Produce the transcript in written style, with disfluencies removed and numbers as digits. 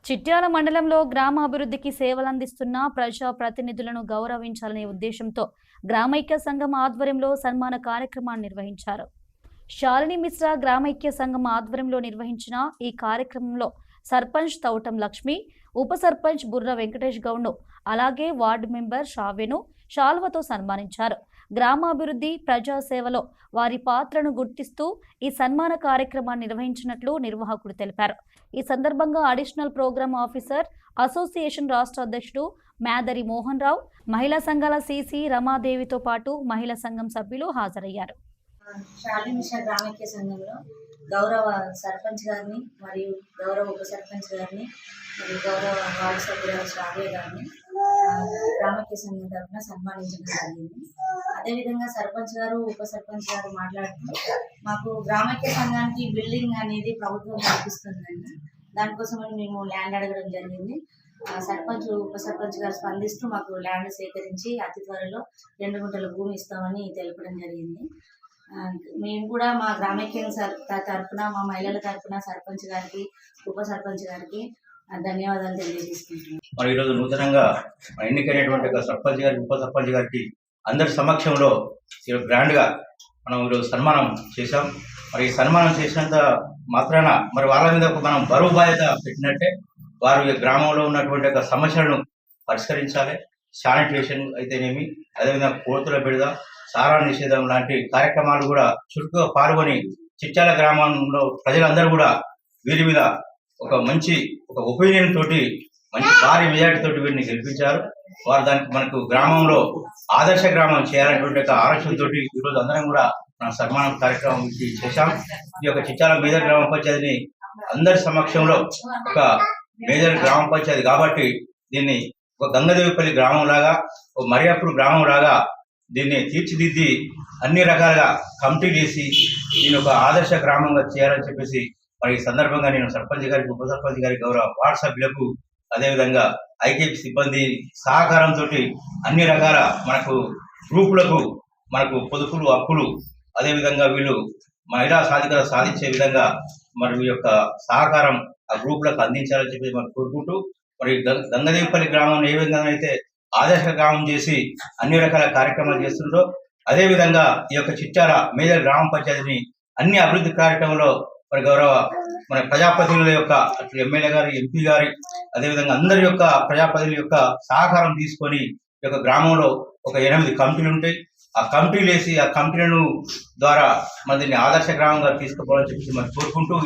చిట్యాల మండలంలో గ్రామాభివృద్ధికి సేవలందిస్తున్న ప్రజా ప్రతినిధులను గౌరవించాలనే ఉద్దేశంతో గ్రామైక్య సంఘం ఆధ్వర్యంలో సన్మాన కార్యక్రమాన్ని నిర్వహించారు. శాలిని మిశ్రా గ్రామైక్య సంఘం ఆధ్వర్యంలో నిర్వహించిన ఈ కార్యక్రమంలో సర్పంచ్ తౌటం లక్ష్మి, ఉప సర్పంచ్ బుర్ర వెంకటేష్ గౌడ్ను, అలాగే వార్డు మెంబర్ షావెను శాల్వతో సన్మానించారు. గ్రామాభివృద్ధి, ప్రజాసేవలో వారి పాత్రను గుర్తిస్తూ ఈ సన్మాన కార్యక్రమాన్ని నిర్వహించినట్లు నిర్వాహకులు తెలిపారు. ఈ సందర్భంగా అడిషనల్ ప్రోగ్రామ్ ఆఫీసర్, అసోసియేషన్ రాష్ట్ర అధ్యక్షుడు మేదరి మోహన్ రావు, మహిళా సంఘాల సిసి రమాదేవితో పాటు మహిళా సంఘం సభ్యులు హాజరయ్యారు. శాలిని మిశ్రా గ్రామైక్య సంఘంలో గౌరవ సర్పంచ్ గారిని మరియు గౌరవ ఉప సర్పంచ్ గారిని మరియు గౌరవ వార్డు సభ్యుల శ్రావ్య గారిని గ్రామైక్య సంఘం తరఫున సన్మానించడం జరిగింది. అదేవిధంగా సర్పంచ్ గారు, ఉప సర్పంచ్ గారు మాట్లాడుతూ మాకు గ్రామైక్య సంఘానికి బిల్డింగ్ అనేది ప్రభుత్వం కల్పిస్తుందండి. దానికోసమని మేము ల్యాండ్ అడగడం జరిగింది. సర్పంచ్, ఉప సర్పంచ్ గారు స్పందిస్తూ మాకు ల్యాండ్ సేకరించి అతి త్వరలో 2 గుంటల భూమి ఇస్తామని తెలపడం జరిగింది. మేము కూడా మా గ్రామైక్య తరఫున, మా మహిళల తరఫున సర్పంచ్ గారికి, ఉప సర్పంచ్ గారికి ధన్యవాదాలు తెలియజేసుకుంటున్నాం. మరి ఈరోజు నూతనంగా ఎన్నికైనటువంటి సర్పంచ్ గారికి, ఉప సర్పంచ్ గారికి అందరి సమక్షంలో ఈరోజు గ్రాండ్గా మనం ఈరోజు సన్మానం చేశాం. మరి ఈ సన్మానం చేసినంత మాత్రాన మరి వాళ్ళ మీద మనం బరువు బాధ్యత పెట్టినట్టే వారు ఈ గ్రామంలో ఉన్నటువంటి సమస్యలను పరిష్కరించాలి. శానిటేషన్ అయితేనేమి, అదేవిధంగా కోతుల బిడద, సారా నిషేధం లాంటి కార్యక్రమాలు కూడా చురుకుగా పాల్గొని చిట్యాల గ్రామంలో ప్రజలందరూ కూడా వీరి మీద ఒక మంచి ఒపీనియన్ తోటి, మంచి భారీ మెజార్టీ తోటి వీరిని గెలిపించారు. వారు దానికి మనకు గ్రామంలో ఆదర్శ గ్రామం చేయాలనేటువంటి ఆలోచనతో ఈరోజు అందరం కూడా మన సన్మానం కార్యక్రమం చేశాం. ఈ యొక్క చిట్యాల మేజర్ గ్రామ పంచాయతీని అందరి సమక్షంలో ఒక మేజర్ గ్రామ పంచాయతీ కాబట్టి దీన్ని ఒక గంగదేవిపల్లి గ్రామం లాగా, ఒక మరియాపూర్ గ్రామం లాగా దీన్ని తీర్చిదిద్ది అన్ని రకాలుగా కమిటీ చేసి దీన్ని ఒక ఆదర్శ గ్రామంగా చేయాలని చెప్పేసి మరి ఈ సందర్భంగా నేను సర్పంచ్ గారికి, ఉప సర్పంచ్ గారికి, గౌరవ వార్డు సభ్యులకు, అదేవిధంగా ఐకేపీ సిబ్బంది సహకారంతో అన్ని రకాల మనకు గ్రూపులకు మనకు పొదుపులు, అప్పులు, అదేవిధంగా వీళ్ళు మహిళా సాధికారత సాధించే విధంగా మరి ఈ యొక్క సహకారం ఆ గ్రూపులకు అందించాలని చెప్పి మనం కోరుకుంటూ, మరి గంగదేవిపల్లి గ్రామం ఏ విధంగా అయితే ఆదర్శ గ్రామం చేసి అన్ని రకాల కార్యక్రమాలు చేస్తుందో, అదేవిధంగా ఈ యొక్క చిట్యాల మేజర్ గ్రామ పంచాయతీని అన్ని అభివృద్ధి కార్యక్రమంలో మరి గౌరవ మన ప్రజాప్రతినిధుల యొక్క, అటు ఎమ్మెల్యే గారి, ఎంపీ గారి, అదేవిధంగా అందరి యొక్క ప్రజాప్రతినిధుల యొక్క సహకారం తీసుకొని ఈ యొక్క గ్రామంలో ఒక 8 కమిటీలు ఉంటాయి. ఆ కమిటీలు వేసి ఆ కమిటీలను ద్వారా మన దీన్ని ఆదర్శ గ్రామంగా తీసుకుపోవాలని చెప్పి మనం కోరుకుంటూ